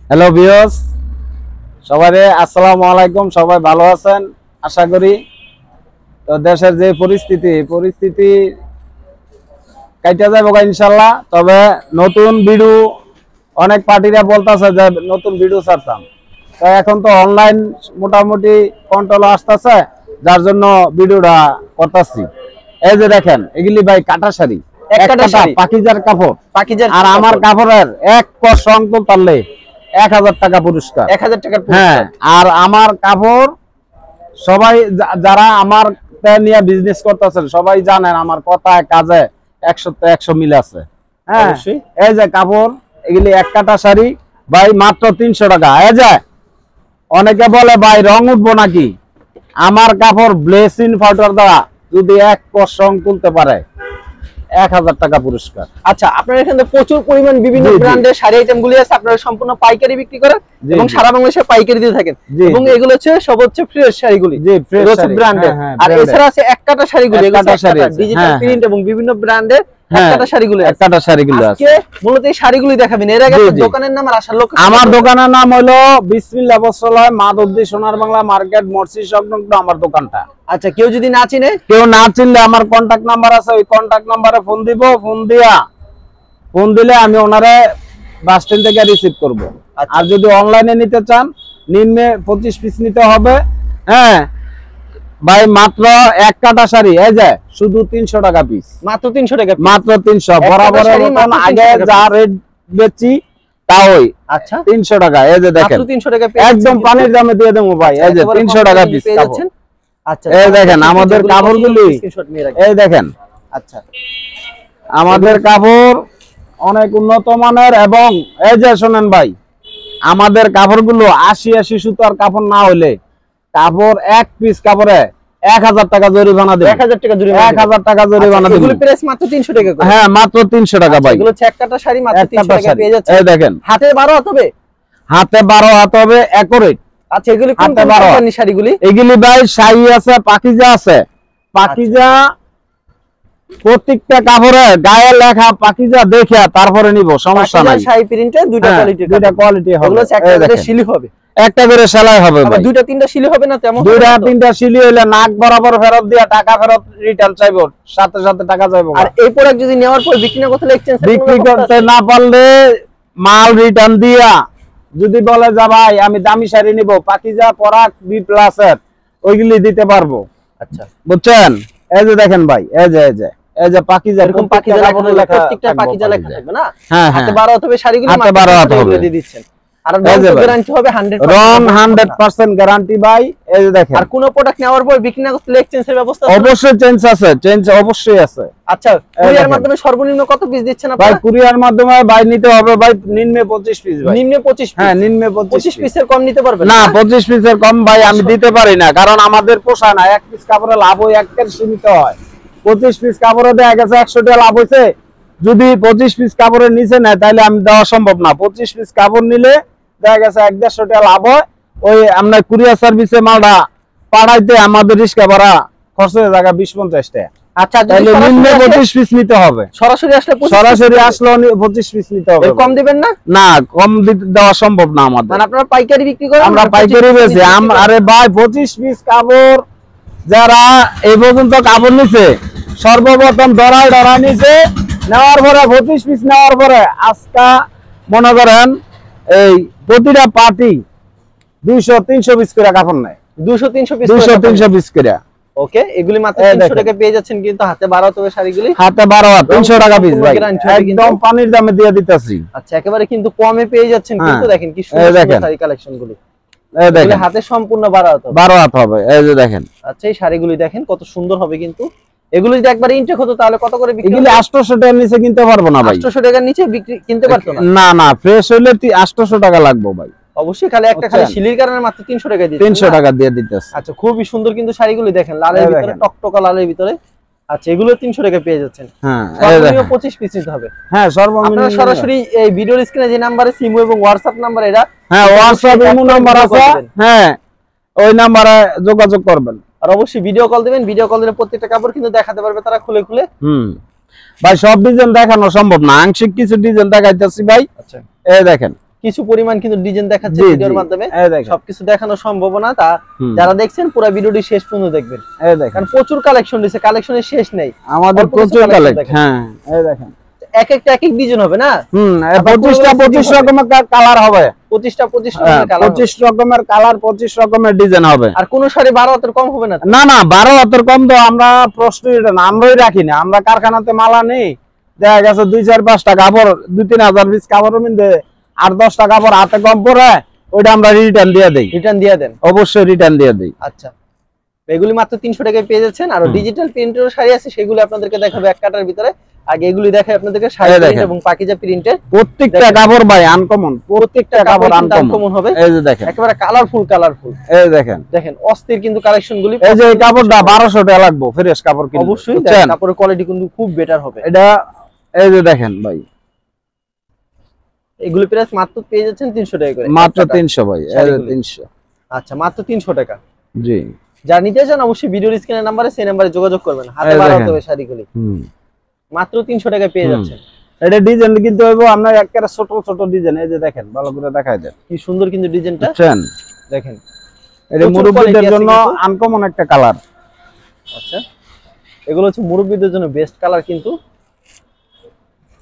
Hello viewers, সবাই আসসালামু আলাইকুম। সবাই ভালো আছেন আশা করি। তো দেশের যে পরিস্থিতি কাইটা যাবে ইনশাল্লাহ। তবে নতুন ভিডিও অনেক পার্টিরা বলতেছে যে নতুন ভিডিও ছাড়তাম, তো এখন তো অনলাইন মোটামুটি কন্ট্রোল আসতেছে, যার জন্য ভিডিওটা করতেছি। এই যে দেখেন, এগুলি ভাই কাটা শাড়ি, পাকিজার কাপড়, আর আমার কাপড়ের এক কষ রং তুলতারলে 1000 টাকা পুরস্কার। 1000 টাকার হ্যাঁ, আর আমার কাপড় সবাই যারা আমার নিয়ে বিজনেস করতেছেন সবাই জানেন আমার কথায় কাজে 100 মিল আছে। হ্যাঁ, এই যে কাপড়, এগুলি এক কাটা শাড়ি ভাই মাত্র 300 টাকা। এই যে অনেকে বলে ভাই রং উঠবো নাকি, আমার কাপড় ব্লেসিং পাউডার দ্বারা যদি এক কষ রং তুলতে পারে 1000 টাকা পুরস্কার। আচ্ছা, আপনার এখানে প্রচুর পরিমাণ বিভিন্ন ব্র্যান্ডের শাড়ি আইটেম গুলি আছে, আপনারা সম্পূর্ণ পাইকারি বিক্রি করেন এবং সারা বাংলাদেশে পাইকারি দিয়ে থাকেন, এবং এগুলো হচ্ছে সব হচ্ছে ফ্রেশ শাড়িগুলি, জি ফ্রেশ ব্র্যান্ডের। আর এছাড়া আছে এক কাটা শাড়িগুলি, এগুলো ডিজিটাল প্রিন্ট এবং বিভিন্ন ব্র্যান্ডের এক কাটা শাড়িগুলি আছে। এক কাটা শাড়িগুলি আছে। আজকে মূলত এই শাড়িগুলি দেখাবেন। এর আগে দোকানের নাম আর আসার লোক। আমার দোকানের নাম হলো বিসমিল্লাহ বস্ত্রালয়, মাধবদী সোনার বাংলা মার্কেট, মসজিদ সংলগ্ন আমার দোকানটা। আচ্ছা, কেউ যদি না চিনে, কেউ না চিনলে আমার কন্টাক্ট নাম্বার আছে, ওই কন্টাক্ট নাম্বারে ফোন দিব। ফোন দিলে আমি ওনারে বাস স্ট্যান্ড থেকে রিসিভ করব। আর যদি অনলাইনে নিতে চান, নিম্নে 25 পিস নিতে হবে। হ্যাঁ ভাই, মাত্র এক কাটা শাড়ি এই যে শুধু 300 টাকা পিস, মাত্র 300 টাকা, মাত্র 300। বরাবর আগে যা রেট বেচি তা ওই। আচ্ছা, 300 টাকা। এই যে দেখেন, মাত্র 300 টাকা একদম পানির দামে দিয়ে দেবো ভাই। এই যে 300 টাকা পিস কাপড়। আচ্ছা, এই দেখেন আমাদের কাপড়গুলি, এই দেখেন। আচ্ছা, আমাদের কাপড় অনেক উন্নত মানের। এবং এই যে শোনেন ভাই, আমাদের কাপড়গুলো 80 সুতার কাপড় না হলে কাপড় এক পিস কাপড়ে 1000 টাকা জরিমানা দেবে। 1000 টাকা জরিমানা, 1000 টাকা জরিমানা দেবে। এগুলো প্রাইস মাত্র 300 টাকা করে। হ্যাঁ, মাত্র 300 টাকা ভাই। এগুলো এক কাটা শাড়ি মাত্র 300 টাকা পেয়ে যাচ্ছে। এই দেখেন, হাতে 12 হাত হবে, হাতে 12 হাত হবে একুরেট। আচ্ছা, এগুলি কোন কোম্পানির শাড়িগুলি? এগুলি ভাই শাড়ি আছে, পাকিজা আছে। পাকিজা প্রত্যেকটা কাপড়ে গায়ে লেখা পাকিজা দেখে তারপরে নিব, সমস্যা নাই। শাড়ি প্রিন্টে দুইটা কোয়ালিটি হবে। ওগুলো একটা করে শিলি হবে, একটা করে সেলাই হবে ভাই। দুইটা তিনটা শিলি হবে না? তেমন দুইটা তিনটা শিলি হইলে নাক বরাবর ফেরত দিয়া টাকা ফেরত, রিটার্ন চাইবো, সাথে সাথে টাকা চাইবো। আর এই প্রোডাক্ট যদি নেওয়ার পর বিক্রি না করতে এক্সচেঞ্জ বিক্রি করতে না পারলে মাল রিটার্ন দিয়া, যদি বলে যা ভাই আমি দামি শাড়ি নিব, পাকিজা পরাগ B+ এর, ওইগুলি দিতে পারবো। আচ্ছা, বুঝছেন? এই যে দেখেন ভাই, এই যে পাকিজা, এরকম পাকিজা লেখা, প্রত্যেকটা পাকিজা লেখা থাকবে না? হ্যাঁ, হাতে 12 হাত হবে শাড়িগুলো, হাতে 12 হাত হবে দিয়ে দিচ্ছেন। আর গ্যারান্টি হবে 100%, রং 100% গ্যারান্টি ভাই। এই যে দেখেন, আর কোন প্রোডাক্ট নেওয়ার পর বিক্রি না করতে এক্সচেঞ্জের ব্যবস্থা আছে? অবশ্যই চেঞ্জ আছে, চেঞ্জ অবশ্যই আছে। আচ্ছা, কুরিয়ার মাধ্যমে সর্বনিম্ন কত পিস দিচ্ছেন আপনারা? ভাই কুরিয়ার মাধ্যমে ভাই নিতে হবে ভাই নিম্নে 25 পিস ভাই। নিম্নে 25 পিস? হ্যাঁ, নিম্নে 25 পিসের কম নিতে পারবেন না? 25 পিসের কম ভাই আমি দিতে পারি না, কারণ আমাদের পোষায় না। এক পিস কাপড়ে লাভ হয় একের সীমিত হয়। 25 পিস কাপড়ে দেখা গেছে 100 টাকা লাভ হইছে, যদি 25 পিস কাপড়ের নিচে নেয় তাহলে আমি দেওয়া সম্ভব না। 25 পিস কাপড় নিলে দেখা গেছে 150 টাকা লাভ হয়। ওই আমরা কুরিয়ার সার্ভিসে মালটা পাঠাইতে আমাদের রিস্কা ভাড়া খরচ হয়ে যায় 20-50 টাকা। আচ্ছা, তাহলে নিম্নে 25 পিস নিতে হবে। সরাসরি আসলে 25 পিস নিতে হবে। কম দিবেন না? না, কম দেওয়া সম্ভব না আমাদের। মানে আপনারা পাইকারি বিক্রি করেন? আমরা পাইকারি বেচি। আরে ভাই 25 পিস কাপড় যারা এই পর্যন্ত কাপড় নিছে, সর্বপ্রথম ডরাই নিছে, নেওয়ার পরে 25 পিস নেওয়ার পরে আজকা মনে করেন এই প্রতিটা পার্টি 200-300 পিস করে কাপড় নেয়। 200-300 পিস করে। ওকে, এগুলি মাত্র 300 টাকা পেয়ে যাচ্ছেন, কিন্তু হাতে 12 হাত শাড়িগুলি হাতে 12 হাত 300 টাকা পিস ভাই, একদম পানির দামে দিয়ে দিতেছি। আচ্ছা, একেবারে কিন্তু কমে পেয়ে যাচ্ছেন। কিন্তু দেখেন কি সুন্দর শাড়ি কালেকশনগুলি, এই দেখেন হাতে সম্পূর্ণ 12 হাত হবে। এই যে দেখেন, আচ্ছা, এই শাড়িগুলি দেখেন কত সুন্দর হবে। কিন্তু এগুলো যদি একবার ইনটেক হতো তাহলে কত করে বিক্রি? এগুলি 800 টাকার নিচে কিনতে পারবো না ভাই। 800 টাকার নিচে বিক্রি কিনতে পারতো না? না না, ফ্রেশ হইলে 800 টাকা লাগবে ভাই। অবশ্যই, খালি একটা খালি শিলির কারণে মাত্র 300 টাকা দিচ্ছেন। 300 টাকা দিয়ে দিতেছে। আচ্ছা, খুবই সুন্দর কিন্তু শাড়িগুলি দেখেন, লালের ভিতরে, টকটকা লালের ভিতরে। আচ্ছা, এগুলো 300 টাকা পেয়ে যাচ্ছেন। হ্যাঁ, সর্বনিম্ন 25 পিস নিতে হবে। হ্যাঁ, সর্বনিম্ন। আপনারা সরাসরি এই ভিডিওর স্ক্রিনে যে নাম্বারে সিমো এবং হোয়াটসঅ্যাপ নাম্বার, এটা হ্যাঁ হোয়াটসঅ্যাপ ইমো নাম্বার আছে, হ্যাঁ ওই নাম্বারে যোগাযোগ করবেন। আর অবশ্যই ভিডিও কল দিবেন। ভিডিও কল দিলে প্রত্যেকটা কাপড় কিন্তু দেখাতে পারবে তারা খুলে খুলে। ভাই সব ডিজাইন দেখানো সম্ভব না, আংশিক কিছু ডিজাইন দেখাইতেছি ভাই। আচ্ছা, এই দেখেন কিছু পরিমাণ কিন্তু ডিজাইন দেখাচ্ছে ভিডিওর মাধ্যমে, সবকিছু দেখানো সম্ভব না। তা যারা দেখছেন পুরো ভিডিওটি শেষ পর্যন্ত দেখবেন, কারণ প্রচুর কালেকশন দিয়েছে, কালেকশনের শেষ নেই আমাদের, প্রচুর কালেকশন। হ্যাঁ এই দেখেন এক একটা এক এক ডিজাইন হবে না, 25 রকমের কালার হবে, 25 রকমের কালার, 25 রকমের কালার, 25 রকমের ডিজাইন হবে। আর কোন শাড়ি 12 হাতের কম হবে না? না না, 12 হাতের কম তো আমরা প্রশ্নই এটা না, আমরাই রাখি না। আমরা কারখানাতে মালা নেই, দেখা গেছে 2-4-5টা কাপড়, 2-3 হাজার পিস কাপড়ের মধ্যে 8-10টা কাপড় হাতে কম পড়ে, ওইটা আমরা রিটার্ন দিয়ে দেই। রিটার্ন দিয়ে দেন? অবশ্যই রিটার্ন দিয়ে দেই। আচ্ছা, এগুলি মাত্র 300 টাকায় পেয়ে যাচ্ছেন। আর ডিজিটাল প্রিন্টের শাড়ি আছে, সেগুলো আপনাদেরকে দেখাবো এক কাটার ভিতরে। আগে এগুলি দেখাই আপনাদেরকে, শাড়ি প্রিন্ট এবং পাকিজা প্রিন্টের প্রত্যেকটা কাপড় ভাই আনকমন, প্রত্যেকটা কাপড় আনকমন হবে। এই যে দেখেন একেবারে কালারফুল, এই দেখেন অস্থির কিন্তু কালেকশন গুলি। এই যে এই কাপড়টা 1200 টাকা লাগবে ফ্রেশ কাপড় কিনতে, অবশ্যই কাপড়ের কোয়ালিটি কিন্তু খুব বেটার হবে। এটা এই যে দেখেন ভাই, এগুলি প্রাইস মাত্র পেয়ে যাচ্ছেন 300 টাকা করে, মাত্র 300 ভাই, এই যে 300। আচ্ছা, মাত্র 300 টাকা। জি, যারা নিতে চান অবশ্যই ভিডিওর স্ক্রিনের নাম্বারে, সেই নাম্বারে যোগাযোগ করবেন। হাতে বানাতে হবে শাড়িগুলি, মাত্র 300 টাকায় পেয়ে যাচ্ছেন। এটা ডিজাইন কিন্তু হইবো আপনার একেবারে ছোট ছোট ডিজাইন। এই যে দেখেন, ভালো করে দেখাই দেন কি সুন্দর কিন্তু ডিজাইনটা, বুঝছেন? দেখেন এটা মুরব্বিদের জন্য আনকমন একটা কালার। আচ্ছা, এগুলো হচ্ছে মুরব্বিদের জন্য বেস্ট কালার কিন্তু।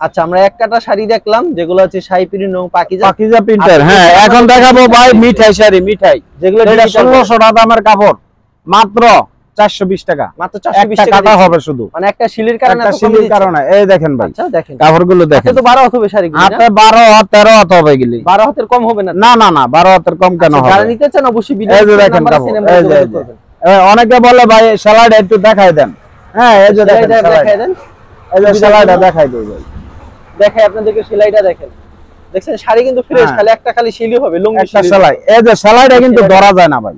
আচ্ছা, আমরা এক কাটা শাড়ি দেখলাম, যেগুলো হচ্ছে শাড়ি প্রিন্ট এবং পাকিজা প্রিন্টার। হ্যাঁ, এখন দেখাবো ভাই মিঠাই শাড়ি, মিঠাই যেগুলো 1600 টাকা দামের কাপড়, মাত্র 420 টাকা। মাত্র 420 টাকা কাটা হবে শুধু, মানে একটা শিলের কারণে, একটা শিলের কারণে। এই দেখেন ভাই, আচ্ছা দেখেন কাপড়গুলো দেখেন, তো 12 হাত হবে শাড়িগুলো, হাতে 12 হাত 13 হাত হবে এগুলি। 12 হাতের কম হবে না? না না না, 12 হাতের কম কেন হবে? যারা নিতে চান অবশ্যই ভিডিও এই যে দেখেন কাপড়, এই যে অনেকে বলে ভাই সেলাইটা একটু দেখাই দেন। হ্যাঁ, এই যে দেখেন দেখাই দেন, এই যে সেলাইটা দেখাই দেই ভাই, দেখাই আপনাদেরকে সেলাইটা দেখেন। দেখছেন শাড়ি কিন্তু ফ্রেশ, খালি একটা খালি শিলি হবে, লুঙ্গি সেলাই। এই যে সেলাইটা কিন্তু ধরা যায় না ভাই,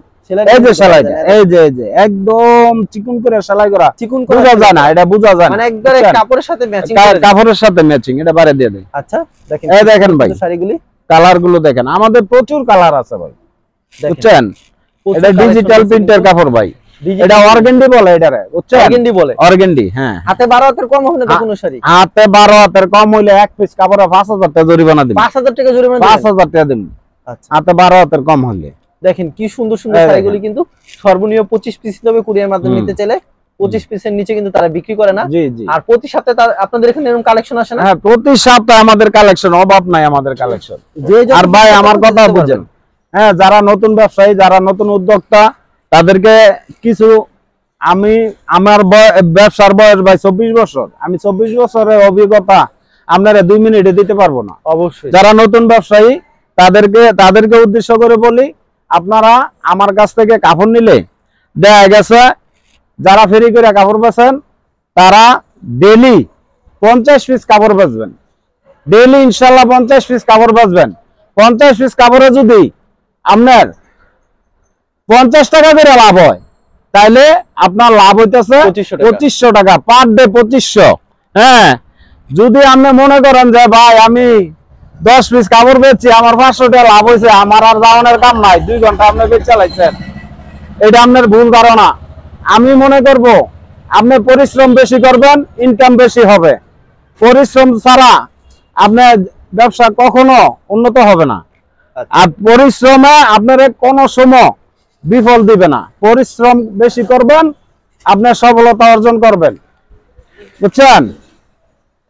এই যে সেলাইটা, এই যে একদম চিকন করে সেলাই করা, চিকন করে বোঝা যায় না, এটা বোঝা যায় না, মানে একবারে কাপড়ের সাথে ম্যাচিং, কাপড়ের সাথে ম্যাচিং। এটা বারে দিয়ে দেই। আচ্ছা দেখেন, এই দেখেন ভাই শাড়িগুলি, কালার গুলো দেখেন, আমাদের প্রচুর কালার আছে ভাই, বুঝছেন? এটা ডিজিটাল প্রিন্টের কাপড় ভাই, এটা অর্গান্ডি বলে, এটারে বুঝছেন? অর্গান্ডি বলে, অর্গান্ডি। হ্যাঁ, হাতে 12 হাতের কম হবে না তো কোন শাড়ি? হাতে 12 হাতের কম হইলে এক পিস কাপড়ে 5000 টাকা জরিমানা দিবেন। 5000 টাকা জরিমানা দিবেন? 5000 টাকা দিবেন। আচ্ছা, হাতে 12 হাতের কম হইলে। দেখেন কি সুন্দর সুন্দর শাড়িগুলি, কিন্তু সর্বনিম্ন 25 পিস তবে কুরিয়ার মাধ্যমে নিতে চাইলে 25 পিসের নিচে কিন্তু তারা বিক্রি করে না। জি জি। আর প্রতি সপ্তাহে আপনাদের এখানে এরকম কালেকশন আসে না? হ্যাঁ, প্রতি সপ্তাহে আমাদের কালেকশন, অভাব নাই আমাদের কালেকশন। আর ভাই আমার কথা বুঝেন, হ্যাঁ, যারা নতুন ব্যবসায়ী, যারা নতুন উদ্যোক্তা, তাদেরকে কিছু, আমার ব্যবসার বয়স ভাই 24 বছর, আমি 24 বছরের অভিজ্ঞতা আপনারা 2 মিনিটে দিতে পারবো না। অবশ্যই যারা নতুন ব্যবসায়ী তাদেরকে উদ্দেশ্য করে বলি, আপনারা আমার কাছ থেকে কাপড় নিলে দেখা গেছে যারা ফেরি করে কাপড় বেচেন, তারা ডেইলি 50 পিস কাপড় বেচবেন, ডেইলি ইনশাল্লাহ 50 পিস কাপড় বেচবেন। 50 পিস কাপড়ে যদি আপনার 50 টাকা করে লাভ হয়, তাইলে আপনার লাভ হইতেছে 2500 টাকা পার ডে, 2500। হ্যাঁ, যদি আপনি মনে করেন যে ভাই আমি 10 পিস কাপড় বেচছি, আমার 500 টাকা লাভ হয়েছে, আমার আর যাওয়ানোর কাম নাই, 2 ঘন্টা আপনি বেচ চালাইছেন, এটা আপনার ভুল ধারণা। আমি মনে করব আপনি পরিশ্রম বেশি করবেন, ইনকাম বেশি হবে। পরিশ্রম ছাড়া আপনার ব্যবসা কখনো উন্নত হবে না। আর পরিশ্রমে আপনার কোনো সময় বিফল দিবে না। পরিশ্রম বেশি করবেন, আপনি সফলতা অর্জন করবেন, বুঝছেন?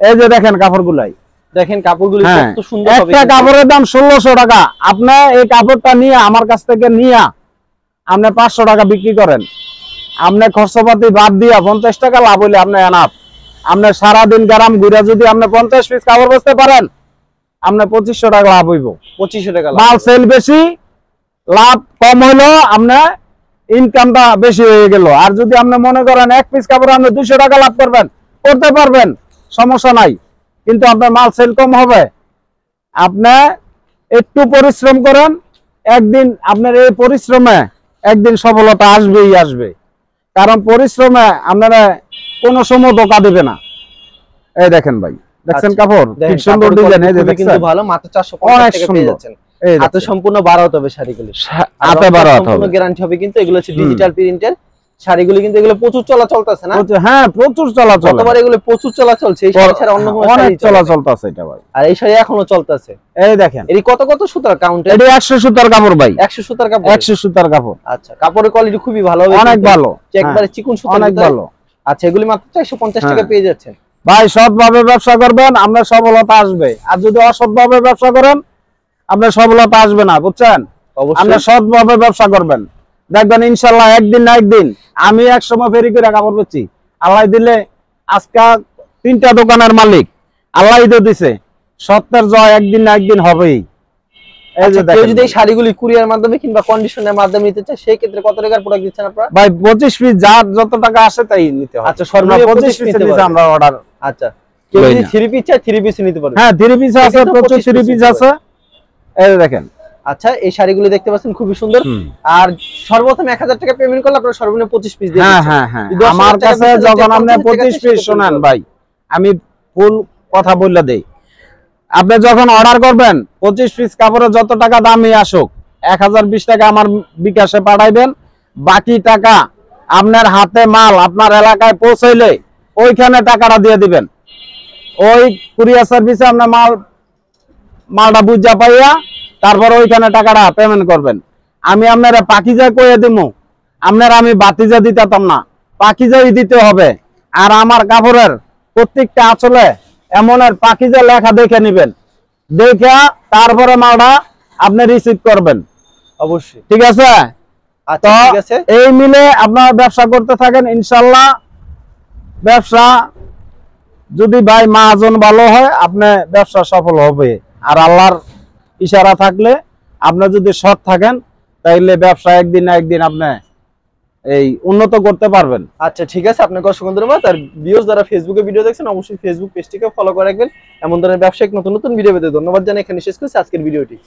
এই যে দেখেন কাপড়গুলাই, দেখেন কাপড়গুলি কত সুন্দর হবে। একটা কাপড়ের দাম 1600 টাকা। আপনি এই কাপড়টা নিয়ে আমার কাছ থেকে নিয়ে আপনি 500 টাকা বিক্রি করেন, আপনি খরচপাতি বাদ দিয়া 50 টাকা লাভ হইলে আপনি এনাফ। আপনি সারাদিন গ্রাম ঘুরে যদি আপনি 50 পিস কাপড় বেচতে পারেন, আপনার 2500 টাকা লাভ হইব। 2500 টাকা মাল সেল বেশি, লাভ কম হইলো, আপনার ইনকামটা বেশি হয়ে গেল। আর যদি আপনি মনে করেন এক পিস কাপড় আপনি 200 টাকা লাভ করতে পারবেন, সমস্যা নাই, কিন্তু আপনার মাল সেল কম হবে। আপনি একটু পরিশ্রম করেন, একদিন আপনার এই পরিশ্রমে একদিন সফলতা আসবেই আসবে। কারণ পরিশ্রমে আপনারা কোনো সময় ধোকা দিবে না। এই দেখেন ভাই, দেখছেন কাপড় কি সুন্দর ডিজাইন, এই যে দেখছেন ভালো, মাত্র 450 টাকা পেয়ে যাচ্ছেন। হাতে সম্পূর্ণ 12 হবে শাড়িগুলো, হাতে 12 হবে, সম্পূর্ণ গ্যারান্টি হবে। কিন্তু এগুলো হচ্ছে ডিজিটাল প্রিন্টের, শাড়িগুলি কিন্তু এগুলো প্রচুর চলাচল আছে না? হ্যাঁ প্রচুর চলাচল, গতবার এগুলো প্রচুর চলাচল, সেই শাড়ি ছাড়া অন্য কোনো অনেক শাড়ি চলাচল আছে এটা ভাই। আর এই শাড়ি এখনো চলতেছে। এই দেখেন এর কত কত সুতার কাউন্ট? এটা 100 সুতার কাপড় ভাই, 100 সুতার কাপড়, 100 সুতার কাপড়। আচ্ছা, কাপড়ের কোয়ালিটি খুবই ভালো হবে, অনেক ভালো, একবারে চিকন সুতা, অনেক ভালো। আচ্ছা, এগুলি মাত্র 450 টাকা পেয়ে যাচ্ছেন ভাই। সৎভাবে ব্যবসা করবেন, আপনার সফলতা আসবে। আর যদি অসৎভাবে ব্যবসা করেন, আপনার সফলতা আসবে না, বুঝছেন? আপনি সৎভাবে ব্যবসা করবেন, দেখবেন ইনশাআল্লাহ একদিন না একদিন। আমি এক সময় ফেরি করে কাপড় বেচছি, আল্লাহ দিলে আজকে 3টা দোকানের মালিক, আল্লাহ তো দিছে। সত্যের জয় একদিন না একদিন হবেই। এই যে কেউ যদি এই শাড়িগুলি কুরিয়ার মাধ্যমে কিংবা কন্ডিশনের মাধ্যমে নিতে চায়, সেই ক্ষেত্রে কত টাকার প্রোডাক্ট দিচ্ছেন আপনারা? ভাই 25 পিস, যার যত টাকা আসে তাই নিতে হবে। আচ্ছা, সর্বনিম্ন 25 পিস নিতে আমরা অর্ডার। আচ্ছা, কেউ যদি 3 পিস চায় 3 পিস নিতে পারবে। হ্যাঁ 3 পিস আছে, প্রচুর 3 পিস আছে। এই দেখেন। আচ্ছা, এই শাড়িগুলো দেখতে পাচ্ছেন খুবই সুন্দর। আর সর্বপ্রথম 1000 টাকা পেমেন্ট করলে আপনারা সর্বনিম্ন 25 পিস দিয়ে দিচ্ছেন। হ্যাঁ হ্যাঁ, আমার কাছে যখন আপনি 25 পিস শুনেন ভাই, আমি ফুল কথা বলে দেই। আপনি যখন অর্ডার করবেন 25 পিস কাপড়ে যত টাকা দামই আসুক, 1020 টাকা আমার বিকাশে পাঠাইবেন। বাকি টাকা আপনার হাতে মাল আপনার এলাকায় পৌঁছাইলে ওইখানে টাকাটা দিয়ে দিবেন। ওই কুরিয়ার সার্ভিসে আপনার মালটা বুঝা পাইয়া তারপর ওইখানে টাকাটা পেমেন্ট করবেন। আমি আপনারা পাকিজা কইয়া দিমু, আপনারা আমি বাতিজা দিতাম না, পাকিজাই দিতে হবে। আর আমার কাপড়ের প্রত্যেকটা আঁচলে এমনের পাকিজা লেখা দেখে নিবেন, দেখে তারপরে মালটা আপনি রিসিভ করবেন। অবশ্যই, ঠিক আছে? আচ্ছা, ঠিক আছে। এই মিলে আপনারা ব্যবসা করতে থাকেন, ইনশাআল্লাহ ব্যবসা যদি ভাই মাহাজন ভালো হয়, আপনি ব্যবসা সফল হবে। আর আল্লাহর ইশারা থাকলে, আপনি যদি সৎ থাকেন, তাইলে ব্যবসা একদিন না একদিন আপনি এই উন্নত করতে পারবেন। আচ্ছা, ঠিক আছে, আপনাকে অসংখ্য ধন্যবাদ। আর ভিউয়ার্স যারা ফেসবুকে ভিডিও দেখছেন, অবশ্যই ফেসবুক পেজটিকে ফলো করে রাখবেন। এমন ধরনের ব্যবসায়িক নতুন নতুন ভিডিও পেতে ধন্যবাদ জানাই এখানে শেষ করছি আজকের ভিডিওটি।